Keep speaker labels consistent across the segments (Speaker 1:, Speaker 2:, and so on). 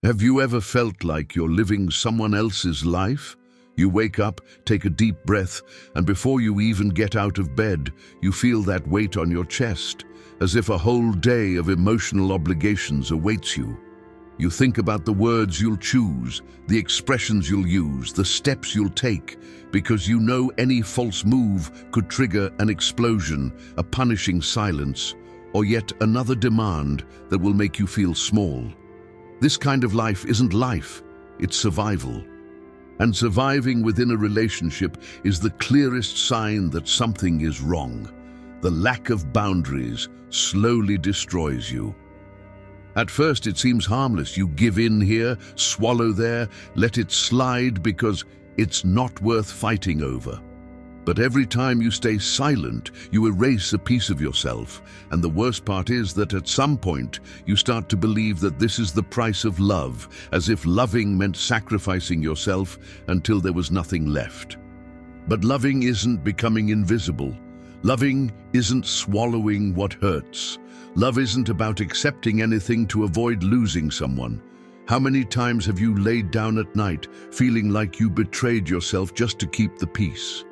Speaker 1: Have you ever felt like you're living someone else's life? You wake up, take a deep breath, and before you even get out of bed, you feel that weight on your chest, as if a whole day of emotional obligations awaits you. You think about the words you'll choose, the expressions you'll use, the steps you'll take, because you know any false move could trigger an explosion, a punishing silence, or yet another demand that will make you feel small. This kind of life isn't life, it's survival. And surviving within a relationship is the clearest sign that something is wrong. The lack of boundaries slowly destroys you. At first it seems harmless. You give in here, swallow there, let it slide because it's not worth fighting over. But every time you stay silent, you erase a piece of yourself. And the worst part is that at some point, you start to believe that this is the price of love, as if loving meant sacrificing yourself until there was nothing left. But loving isn't becoming invisible. Loving isn't swallowing what hurts. Love isn't about accepting anything to avoid losing someone. How many times have you laid down at night, feeling like you betrayed yourself just to keep the peace?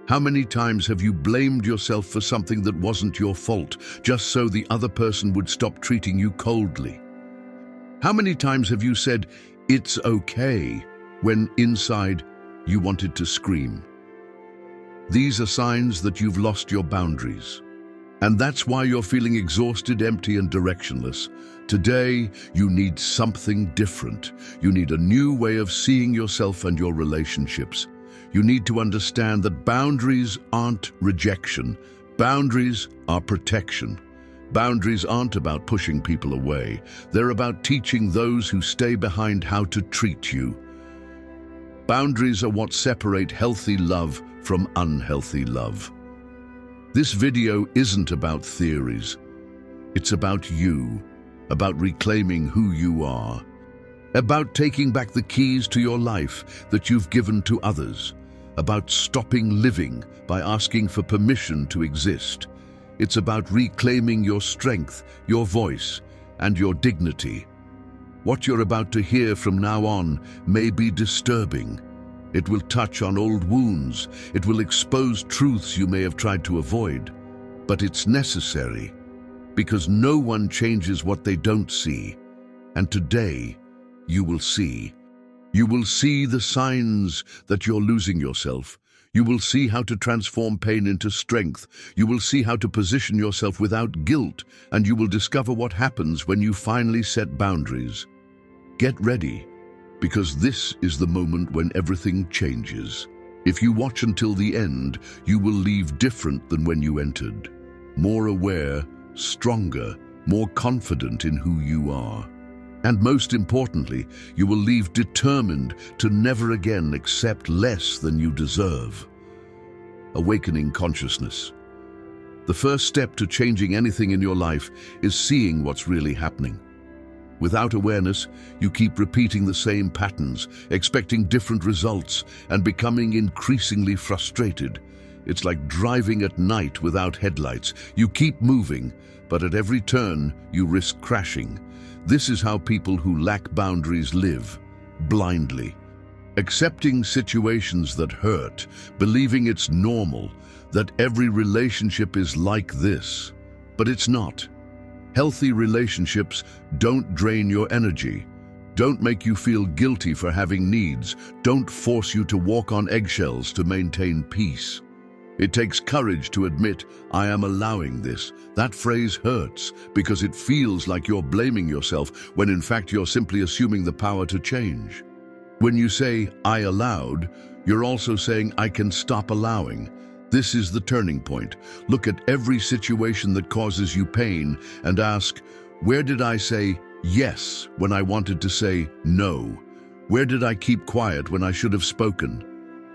Speaker 1: How many times have you blamed yourself for something that wasn't your fault, just so the other person would stop treating you coldly? How many times have you said, "It's okay," when inside you wanted to scream? These are signs that you've lost your boundaries. And that's why you're feeling exhausted, empty, and directionless. Today, you need something different. You need a new way of seeing yourself and your relationships. You need to understand that boundaries aren't rejection. Boundaries are protection. Boundaries aren't about pushing people away. They're about teaching those who stay behind how to treat you. Boundaries are what separate healthy love from unhealthy love. This video isn't about theories. It's about you, about reclaiming who you are, about taking back the keys to your life that you've given to others, about stopping living by asking for permission to exist. It's about reclaiming your strength, your voice, and your dignity. What you're about to hear from now on may be disturbing. It will touch on old wounds. It will expose truths you may have tried to avoid. But it's necessary, because no one changes what they don't see. And today, you will see. You will see the signs that you're losing yourself. You will see how to transform pain into strength. You will see how to position yourself without guilt, and you will discover what happens when you finally set boundaries. Get ready, because this is the moment when everything changes. If you watch until the end, you will leave different than when you entered. More aware, stronger, more confident in who you are. And most importantly, you will leave determined to never again accept less than you deserve. Awakening consciousness. The first step to changing anything in your life is seeing what's really happening. Without awareness, you keep repeating the same patterns, expecting different results, and becoming increasingly frustrated. It's like driving at night without headlights. You keep moving, but at every turn, you risk crashing. This is how people who lack boundaries live, blindly. Accepting situations that hurt, believing it's normal, that every relationship is like this. But it's not. Healthy relationships don't drain your energy, don't make you feel guilty for having needs, don't force you to walk on eggshells to maintain peace. It takes courage to admit, "I am allowing this." That phrase hurts because it feels like you're blaming yourself when in fact you're simply assuming the power to change. When you say, "I allowed," you're also saying, "I can stop allowing." This is the turning point. Look at every situation that causes you pain and ask, where did I say yes when I wanted to say no? Where did I keep quiet when I should have spoken?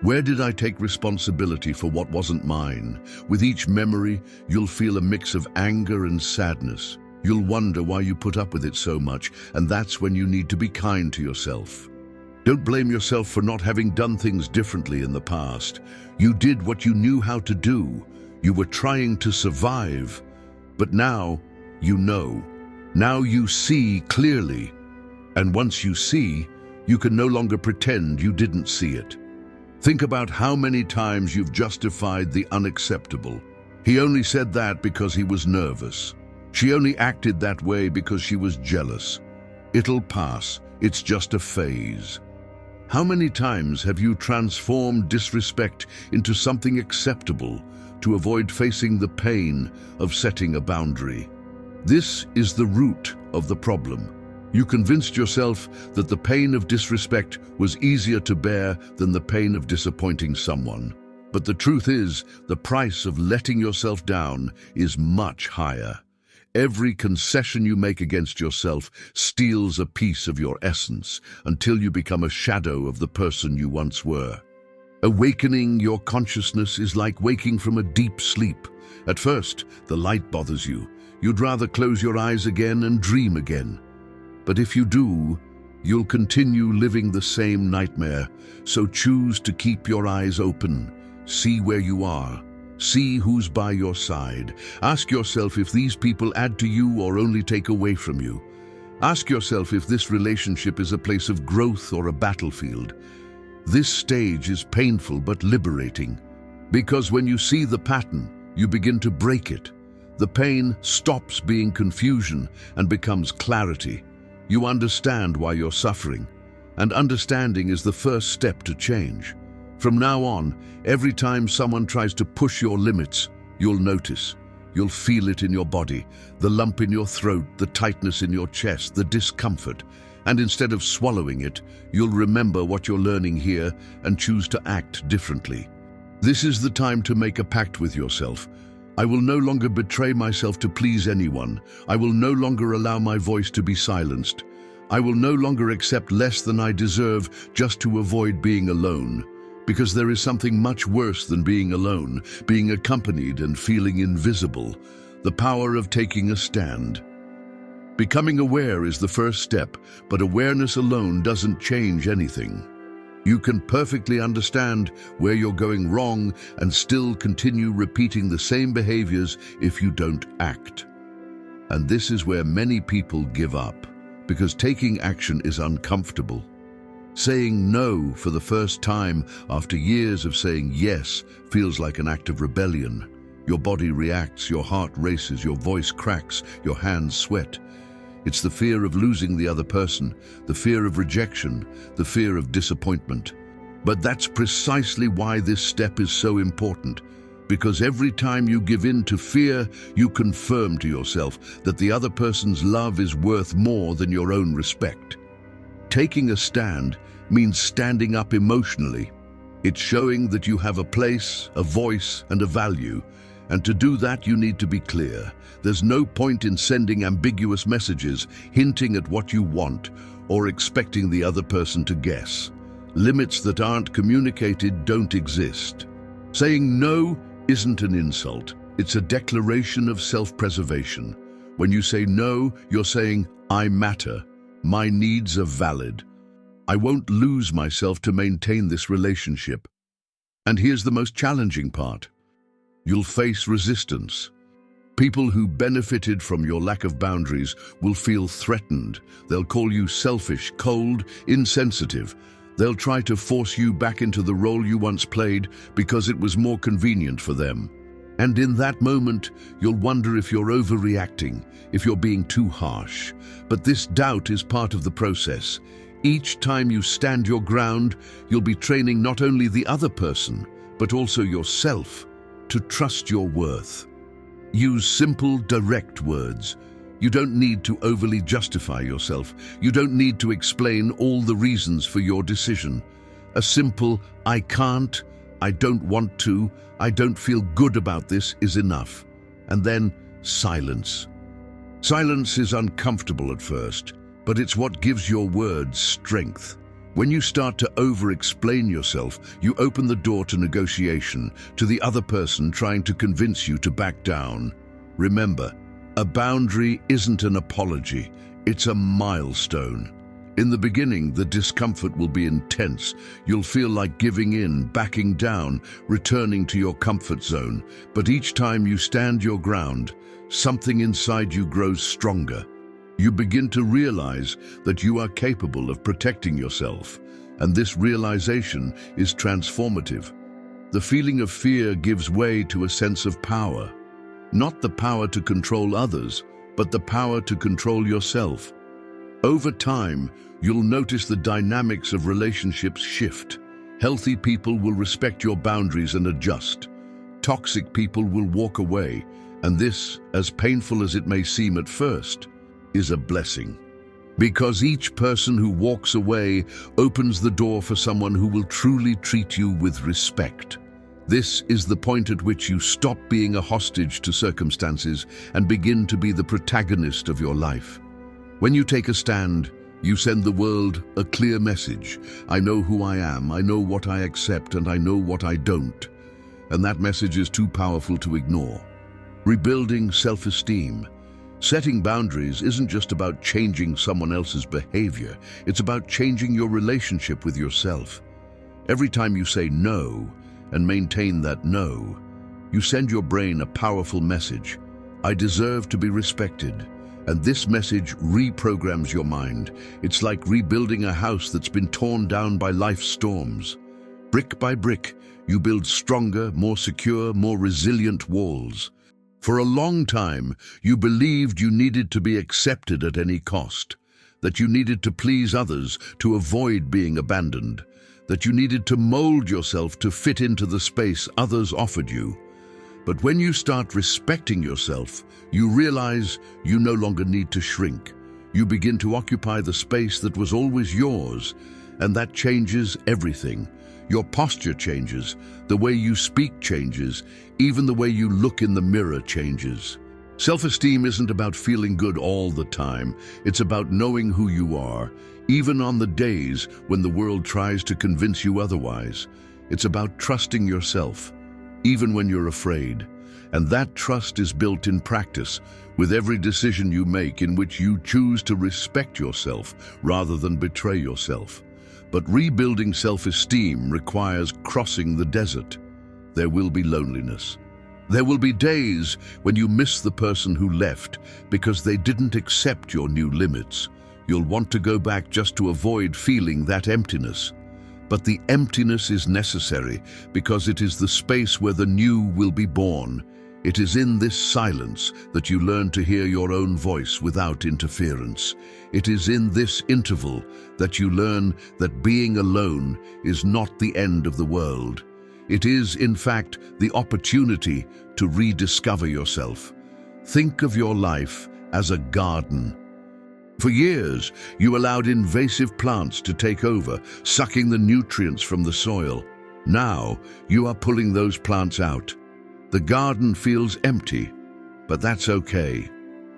Speaker 1: Where did I take responsibility for what wasn't mine? With each memory, you'll feel a mix of anger and sadness. You'll wonder why you put up with it so much, and that's when you need to be kind to yourself. Don't blame yourself for not having done things differently in the past. You did what you knew how to do. You were trying to survive. But now, you know. Now you see clearly. And once you see, you can no longer pretend you didn't see it. Think about how many times you've justified the unacceptable. He only said that because he was nervous. She only acted that way because she was jealous. It'll pass. It's just a phase. How many times have you transformed disrespect into something acceptable to avoid facing the pain of setting a boundary? This is the root of the problem. You convinced yourself that the pain of disrespect was easier to bear than the pain of disappointing someone. But the truth is, the price of letting yourself down is much higher. Every concession you make against yourself steals a piece of your essence until you become a shadow of the person you once were. Awakening your consciousness is like waking from a deep sleep. At first, the light bothers you. You'd rather close your eyes again and dream again. But if you do, you'll continue living the same nightmare. So choose to keep your eyes open. See where you are. See who's by your side. Ask yourself if these people add to you or only take away from you. Ask yourself if this relationship is a place of growth or a battlefield. This stage is painful but liberating, because when you see the pattern, you begin to break it. The pain stops being confusion and becomes clarity. You understand why you're suffering, and understanding is the first step to change. From now on, every time someone tries to push your limits, you'll notice. You'll feel it in your body, the lump in your throat, the tightness in your chest, the discomfort. And instead of swallowing it, you'll remember what you're learning here and choose to act differently. This is the time to make a pact with yourself. I will no longer betray myself to please anyone. I will no longer allow my voice to be silenced. I will no longer accept less than I deserve just to avoid being alone. Because there is something much worse than being alone, being accompanied and feeling invisible. The power of taking a stand. Becoming aware is the first step, but awareness alone doesn't change anything. You can perfectly understand where you're going wrong and still continue repeating the same behaviors if you don't act. And this is where many people give up, because taking action is uncomfortable. Saying no for the first time after years of saying yes feels like an act of rebellion. Your body reacts, your heart races, your voice cracks, your hands sweat. It's the fear of losing the other person, the fear of rejection, the fear of disappointment. But that's precisely why this step is so important, because every time you give in to fear, you confirm to yourself that the other person's love is worth more than your own respect. Taking a stand means standing up emotionally. It's showing that you have a place, a voice, and a value. And to do that, you need to be clear. There's no point in sending ambiguous messages, hinting at what you want, or expecting the other person to guess. Limits that aren't communicated don't exist. Saying no isn't an insult. It's a declaration of self-preservation. When you say no, you're saying, I matter. My needs are valid. I won't lose myself to maintain this relationship. And here's the most challenging part. You'll face resistance. People who benefited from your lack of boundaries will feel threatened. They'll call you selfish, cold, insensitive. They'll try to force you back into the role you once played because it was more convenient for them. And in that moment, you'll wonder if you're overreacting, if you're being too harsh. But this doubt is part of the process. Each time you stand your ground, you'll be training not only the other person, but also yourself to trust your worth. Use simple, direct words. You don't need to overly justify yourself. You don't need to explain all the reasons for your decision. A simple, I can't, I don't want to, I don't feel good about this is enough. And then silence. Silence is uncomfortable at first, but it's what gives your words strength. When you start to over-explain yourself, you open the door to negotiation, to the other person trying to convince you to back down. Remember, a boundary isn't an apology, it's a milestone. In the beginning, the discomfort will be intense. You'll feel like giving in, backing down, returning to your comfort zone. But each time you stand your ground, something inside you grows stronger. You begin to realize that you are capable of protecting yourself, and this realization is transformative. The feeling of fear gives way to a sense of power. Not the power to control others, but the power to control yourself. Over time, you'll notice the dynamics of relationships shift. Healthy people will respect your boundaries and adjust. Toxic people will walk away, and this, as painful as it may seem at first, is a blessing. Because each person who walks away opens the door for someone who will truly treat you with respect. This is the point at which you stop being a hostage to circumstances and begin to be the protagonist of your life. When you take a stand, you send the world a clear message. I know who I am, I know what I accept, and I know what I don't. And that message is too powerful to ignore. Rebuilding self-esteem. Setting boundaries isn't just about changing someone else's behavior, it's about changing your relationship with yourself. Every time you say no, and maintain that no, you send your brain a powerful message. I deserve to be respected. And this message reprograms your mind. It's like rebuilding a house that's been torn down by life's storms. Brick by brick, you build stronger, more secure, more resilient walls. For a long time, you believed you needed to be accepted at any cost, that you needed to please others to avoid being abandoned, that you needed to mold yourself to fit into the space others offered you. But when you start respecting yourself, you realize you no longer need to shrink. You begin to occupy the space that was always yours, and that changes everything. Your posture changes, the way you speak changes, even the way you look in the mirror changes. Self-esteem isn't about feeling good all the time. It's about knowing who you are, even on the days when the world tries to convince you otherwise. It's about trusting yourself, even when you're afraid. And that trust is built in practice, with every decision you make in which you choose to respect yourself rather than betray yourself. But rebuilding self-esteem requires crossing the desert. There will be loneliness. There will be days when you miss the person who left because they didn't accept your new limits. You'll want to go back just to avoid feeling that emptiness. But the emptiness is necessary because it is the space where the new will be born. It is in this silence that you learn to hear your own voice without interference. It is in this interval that you learn that being alone is not the end of the world. It is, in fact, the opportunity to rediscover yourself. Think of your life as a garden. For years, you allowed invasive plants to take over, sucking the nutrients from the soil. Now, you are pulling those plants out. The garden feels empty, but that's okay,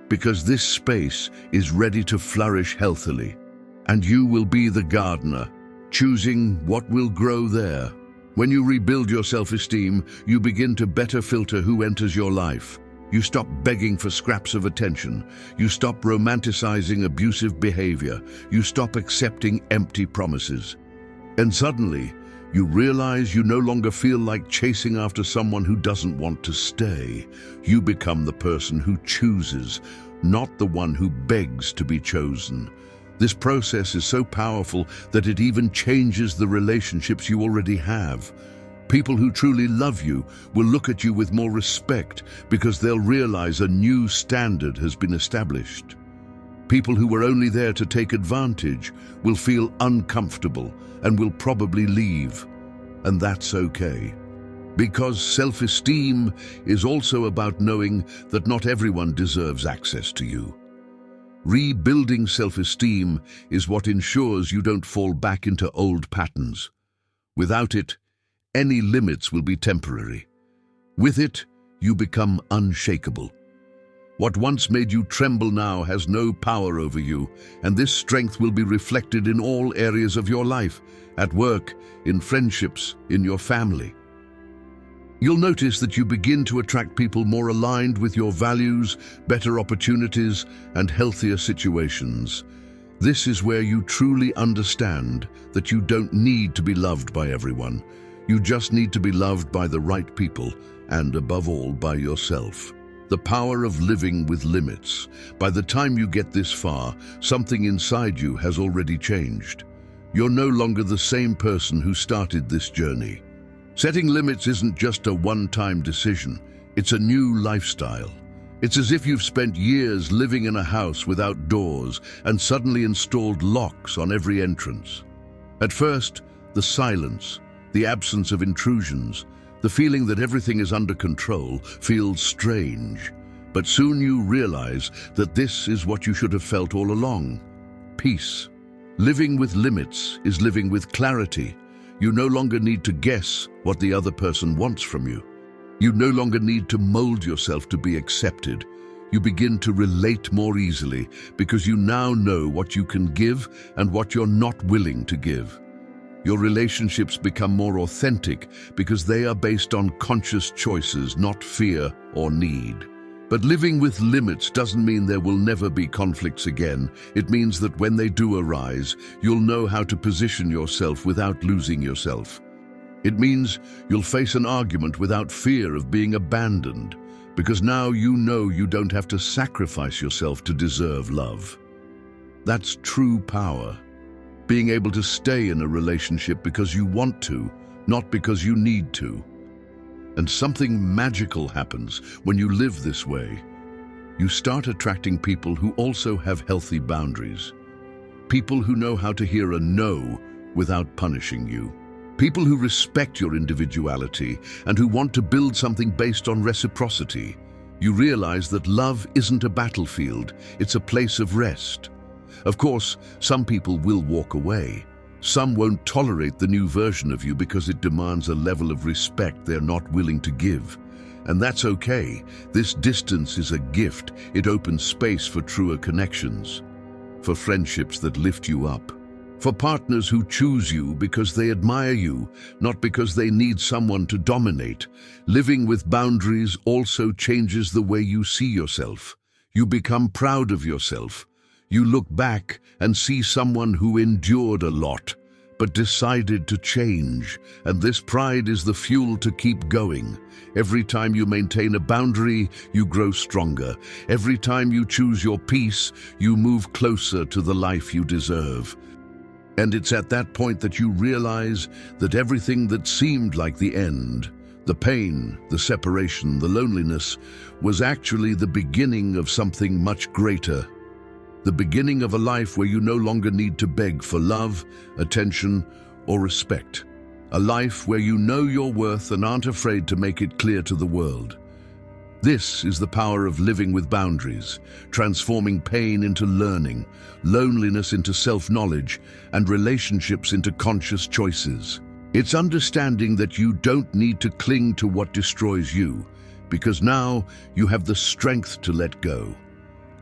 Speaker 1: because this space is ready to flourish healthily. And you will be the gardener, choosing what will grow there. When you rebuild your self-esteem, you begin to better filter who enters your life. You stop begging for scraps of attention. You stop romanticizing abusive behavior. You stop accepting empty promises. And suddenly, you realize you no longer feel like chasing after someone who doesn't want to stay. You become the person who chooses, not the one who begs to be chosen. This process is so powerful that it even changes the relationships you already have. People who truly love you will look at you with more respect because they'll realize a new standard has been established. People who were only there to take advantage will feel uncomfortable and will probably leave. And that's okay. Because self-esteem is also about knowing that not everyone deserves access to you. Rebuilding self-esteem is what ensures you don't fall back into old patterns. Without it, any limits will be temporary. With it, you become unshakable. What once made you tremble now has no power over you, and this strength will be reflected in all areas of your life, at work, in friendships, in your family. You'll notice that you begin to attract people more aligned with your values, better opportunities, and healthier situations. This is where you truly understand that you don't need to be loved by everyone. You just need to be loved by the right people, and above all, by yourself. The power of living with limits. By the time you get this far, something inside you has already changed. You're no longer the same person who started this journey. Setting limits isn't just a one-time decision, it's a new lifestyle. It's as if you've spent years living in a house without doors and suddenly installed locks on every entrance. At first, the silence, the absence of intrusions, the feeling that everything is under control feels strange. But soon you realize that this is what you should have felt all along: peace. Living with limits is living with clarity. You no longer need to guess what the other person wants from you. You no longer need to mold yourself to be accepted. You begin to relate more easily because you now know what you can give and what you're not willing to give. Your relationships become more authentic because they are based on conscious choices, not fear or need. But living with limits doesn't mean there will never be conflicts again. It means that when they do arise, you'll know how to position yourself without losing yourself. It means you'll face an argument without fear of being abandoned, because now you know you don't have to sacrifice yourself to deserve love. That's true power. Being able to stay in a relationship because you want to, not because you need to. And something magical happens when you live this way. You start attracting people who also have healthy boundaries. People who know how to hear a no without punishing you. People who respect your individuality and who want to build something based on reciprocity. You realize that love isn't a battlefield, it's a place of rest. Of course, some people will walk away. Some won't tolerate the new version of you because it demands a level of respect they're not willing to give. And that's okay. This distance is a gift. It opens space for truer connections, for friendships that lift you up, for partners who choose you because they admire you, not because they need someone to dominate. Living with boundaries also changes the way you see yourself. You become proud of yourself. You look back and see someone who endured a lot, but decided to change, and this pride is the fuel to keep going. Every time you maintain a boundary, you grow stronger. Every time you choose your peace, you move closer to the life you deserve. And it's at that point that you realize that everything that seemed like the end, the pain, the separation, the loneliness, was actually the beginning of something much greater. The beginning of a life where you no longer need to beg for love, attention, or respect. A life where you know your worth and aren't afraid to make it clear to the world. This is the power of living with boundaries, transforming pain into learning, loneliness into self-knowledge, and relationships into conscious choices. It's understanding that you don't need to cling to what destroys you, because now you have the strength to let go.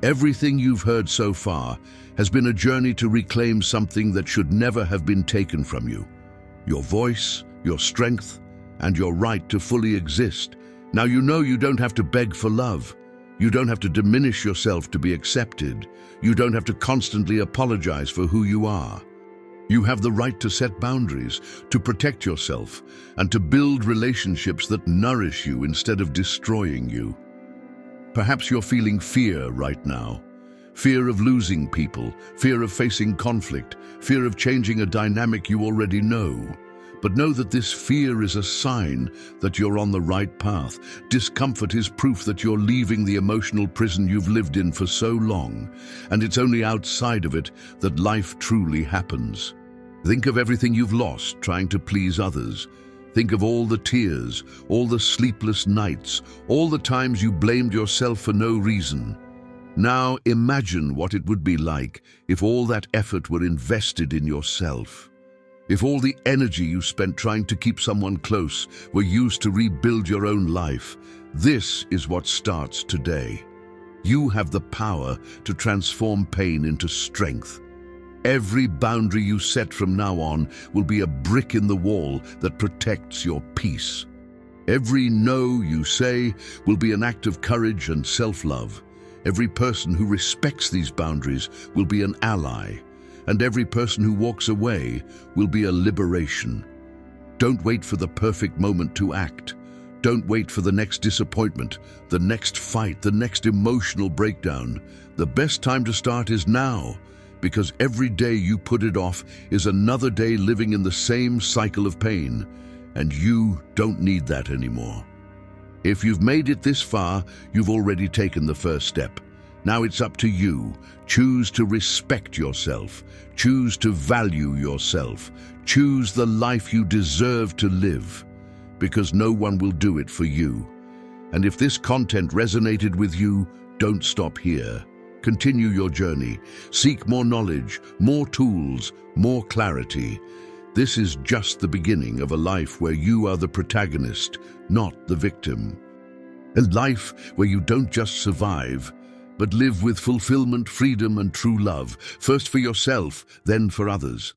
Speaker 1: Everything you've heard so far has been a journey to reclaim something that should never have been taken from you. Your voice, your strength, and your right to fully exist. Now you know you don't have to beg for love. You don't have to diminish yourself to be accepted. You don't have to constantly apologize for who you are. You have the right to set boundaries, to protect yourself, and to build relationships that nourish you instead of destroying you. Perhaps you're feeling fear right now. Fear of losing people, fear of facing conflict, fear of changing a dynamic you already know. But know that this fear is a sign that you're on the right path. Discomfort is proof that you're leaving the emotional prison you've lived in for so long, and it's only outside of it that life truly happens. Think of everything you've lost trying to please others. Think of all the tears, all the sleepless nights, all the times you blamed yourself for no reason. Now imagine what it would be like if all that effort were invested in yourself. If all the energy you spent trying to keep someone close were used to rebuild your own life. This is what starts today. You have the power to transform pain into strength. Every boundary you set from now on will be a brick in the wall that protects your peace. Every no you say will be an act of courage and self-love. Every person who respects these boundaries will be an ally, and every person who walks away will be a liberation. Don't wait for the perfect moment to act. Don't wait for the next disappointment, the next fight, the next emotional breakdown. The best time to start is now, because every day you put it off is another day living in the same cycle of pain, and you don't need that anymore. If you've made it this far, you've already taken the first step. Now it's up to you. Choose to respect yourself. Choose to value yourself. Choose the life you deserve to live, because no one will do it for you. And if this content resonated with you, don't stop here. Continue your journey. Seek more knowledge, more tools, more clarity. This is just the beginning of a life where you are the protagonist, not the victim. A life where you don't just survive, but live with fulfillment, freedom, and true love, first for yourself, then for others.